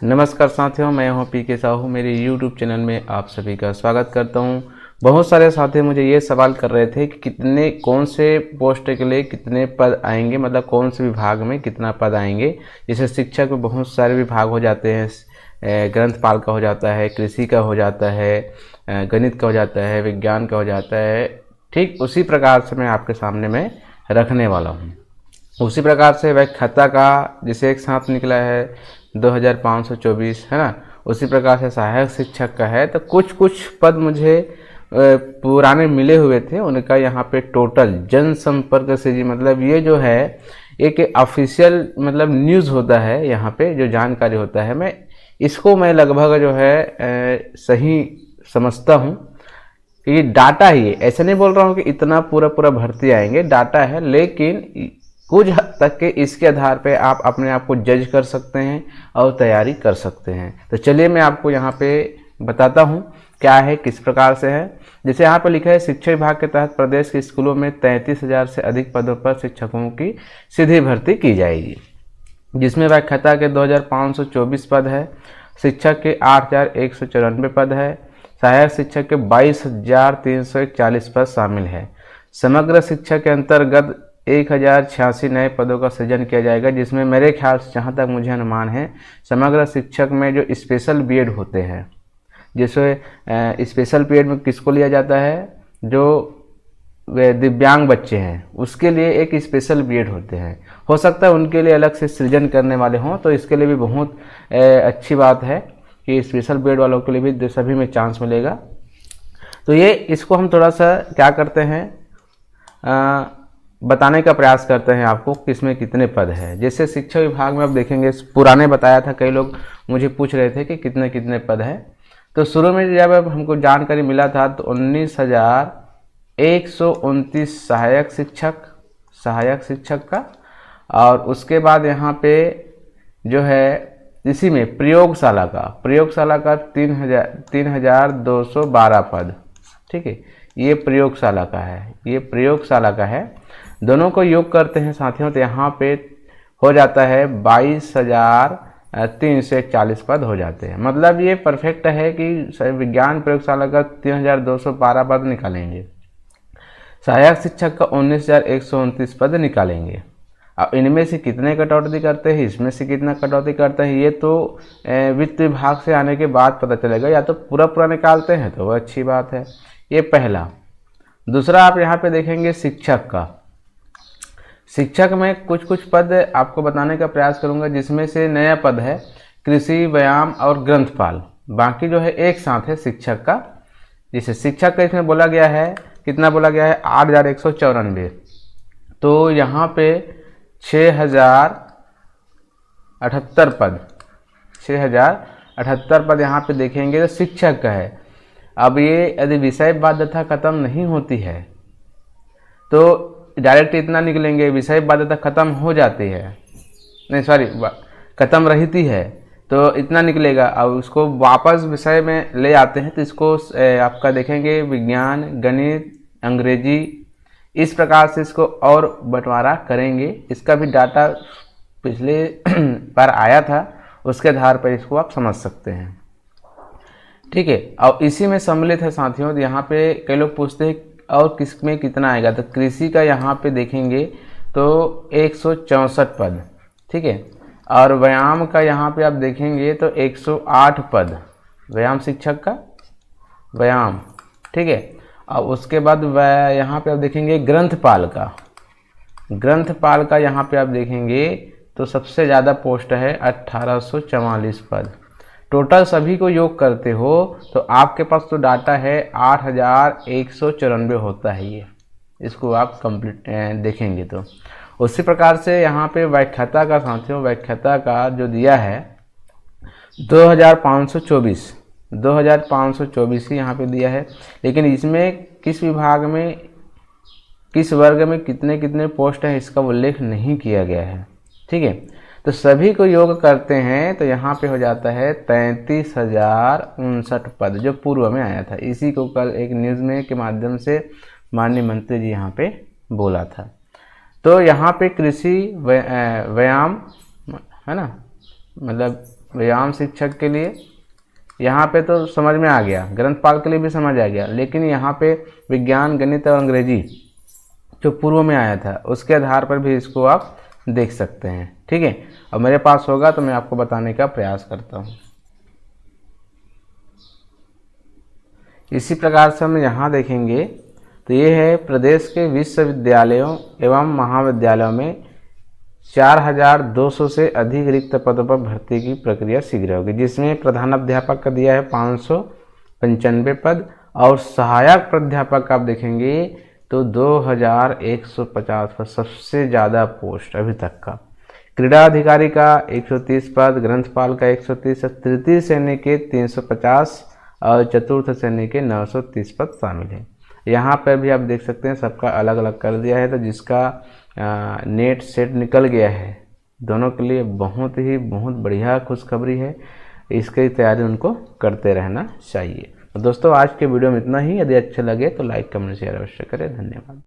नमस्कार साथियों, मैं हूं पीके साहू। मेरे YouTube चैनल में आप सभी का स्वागत करता हूं। बहुत सारे साथी मुझे ये सवाल कर रहे थे कि कौन से पोस्ट के लिए कितने पद आएंगे, मतलब कौन से विभाग में कितना पद आएंगे। जैसे शिक्षक में बहुत सारे विभाग हो जाते हैं, ग्रंथपाल का हो जाता है, कृषि का हो जाता है, गणित का हो जाता है, विज्ञान का हो जाता है। ठीक उसी प्रकार से मैं आपके सामने में रखने वाला हूँ। उसी प्रकार से व्याख्याता का जैसे एक साथ निकला है 2524, है ना। उसी प्रकार से सहायक शिक्षक का है। तो कुछ कुछ पद मुझे पुराने मिले हुए थे, उनका यहाँ पे टोटल जनसंपर्क से जी, मतलब ये जो है एक ऑफिशियल मतलब न्यूज़ होता है, यहाँ पे जो जानकारी होता है, मैं लगभग जो है सही समझता हूँ। ये डाटा ही है, ऐसे नहीं बोल रहा हूँ कि इतना पूरा पूरा भर्ती आएंगे, डाटा है, लेकिन कुछ हद तक के इसके आधार पे आप अपने आप को जज कर सकते हैं और तैयारी कर सकते हैं। तो चलिए मैं आपको यहाँ पे बताता हूँ क्या है, किस प्रकार से है। जैसे यहाँ पर लिखा है, शिक्षा विभाग के तहत प्रदेश के स्कूलों में 33,000 से अधिक पदों पर शिक्षकों की सीधी भर्ती की जाएगी, जिसमें व्याख्याता के 2,524 पद है, शिक्षक के 8,194 पद है, सहायक शिक्षक के 22,341 पद शामिल है। समग्र शिक्षा के अंतर्गत 1,086 नए पदों का सृजन किया जाएगा, जिसमें मेरे ख्याल से, जहाँ तक मुझे अनुमान है, समग्र शिक्षक में जो स्पेशल बीएड होते हैं, जैसे स्पेशल बीएड में किसको लिया जाता है, जो वे दिव्यांग बच्चे हैं उसके लिए एक स्पेशल बीएड होते हैं। हो सकता है उनके लिए अलग से सृजन करने वाले हों, तो इसके लिए भी बहुत अच्छी बात है कि स्पेशल बीएड वालों के लिए भी सभी में चांस मिलेगा। तो ये इसको हम थोड़ा सा क्या करते हैं, बताने का प्रयास करते हैं आपको किसमें कितने पद है। जैसे शिक्षा विभाग में आप देखेंगे, पुराने बताया था, कई लोग मुझे पूछ रहे थे कि कितने कितने पद है। तो शुरू में जब हमको जानकारी मिला था तो 19,129 सहायक शिक्षक का, और उसके बाद यहाँ पे जो है इसी में प्रयोगशाला का 3,212 पद। ठीक है, ये प्रयोगशाला का है। दोनों को योग करते हैं साथियों, तो यहाँ पे हो जाता है 22,341 पद हो जाते हैं। मतलब ये परफेक्ट है कि विज्ञान प्रयोगशाला का 3,212 पद निकालेंगे, सहायक शिक्षक का 19,129 पद निकालेंगे। अब इनमें से कितने कटौती करते हैं, इसमें से कितना कटौती करते हैं, ये तो वित्त विभाग से आने के बाद पता चलेगा। या तो पूरा पूरा निकालते हैं तो वह अच्छी बात है, ये पहला। दूसरा आप यहाँ पे देखेंगे शिक्षक में कुछ कुछ पद आपको बताने का प्रयास करूंगा, जिसमें से नया पद है कृषि, व्यायाम और ग्रंथपाल। बाकी जो है एक साथ है शिक्षक का। जैसे शिक्षक का इसमें बोला गया है, कितना बोला गया है, 8,194। तो यहाँ पे 6,078 पद यहाँ पे देखेंगे तो शिक्षक का है। अब ये यदि विषय बाध्यता खत्म नहीं होती है तो डायरेक्ट इतना निकलेंगे, विषय बाध्यता खत्म हो जाती है, नहीं सॉरी खत्म रहती है तो इतना निकलेगा। अब उसको वापस विषय में ले आते हैं तो इसको आपका देखेंगे विज्ञान, गणित, अंग्रेजी, इस प्रकार से इसको और बंटवारा करेंगे। इसका भी डाटा पिछले बार आया था, उसके आधार पर इसको आप समझ सकते हैं। ठीक है, और इसी में सम्मिलित है साथियों। तो यहाँ पे कई लोग पूछते हैं और किस में कितना आएगा, तो कृषि का यहाँ पे देखेंगे तो 164 पद। ठीक है, और व्यायाम का यहाँ पे आप देखेंगे तो 108 पद, व्यायाम शिक्षक का व्यायाम। ठीक है, और उसके बाद यहाँ पे आप देखेंगे ग्रंथपाल का यहाँ पे आप देखेंगे तो सबसे ज़्यादा पोस्ट है 1,844 पद। टोटल सभी को योग करते हो तो आपके पास तो डाटा है 8,194 होता है ये। इसको आप कंप्लीट देखेंगे तो उसी प्रकार से यहाँ पे व्याख्याता का साथियों, व्याख्याता का जो दिया है 2,524 ही यहाँ पे दिया है। लेकिन इसमें किस विभाग में, किस वर्ग में कितने कितने पोस्ट हैं, इसका उल्लेख नहीं किया गया है। ठीक है, तो सभी को योग करते हैं तो यहाँ पे हो जाता है 33,059 पद, जो पूर्व में आया था। इसी को कल एक न्यूज़ में के माध्यम से माननीय मंत्री जी यहाँ पे बोला था। तो यहाँ पे कृषि व्यायाम है ना, मतलब व्यायाम शिक्षक के लिए, यहाँ पे तो समझ में आ गया, ग्रंथपाल के लिए भी समझ आ गया, लेकिन यहाँ पे विज्ञान, गणित और अंग्रेजी जो पूर्व में आया था उसके आधार पर भी इसको आप देख सकते हैं। ठीक है, अब मेरे पास होगा तो मैं आपको बताने का प्रयास करता हूँ। इसी प्रकार से हम यहाँ देखेंगे तो ये है प्रदेश के विश्वविद्यालयों एवं महाविद्यालयों में 4200 से अधिक रिक्त पदों पर भर्ती की प्रक्रिया शीघ्र होगी, जिसमें प्रधानाध्यापक का दिया है 595 पद और सहायक प्राध्यापक आप देखेंगे तो 2150 पर, सबसे ज़्यादा पोस्ट अभी तक का। क्रीड़ा अधिकारी का 130 पद, ग्रंथपाल का 130, तृतीय श्रेणी के 350 और चतुर्थ श्रेणी के 930 पद शामिल हैं। यहाँ पर भी आप देख सकते हैं सबका अलग अलग कर दिया है, तो जिसका नेट सेट निकल गया है दोनों के लिए बहुत बढ़िया खुशखबरी है। इसकी तैयारी उनको करते रहना चाहिए। तो दोस्तों आज के वीडियो में इतना ही। यदि अच्छे लगे तो लाइक, कमेंट, शेयर अवश्य करें। धन्यवाद।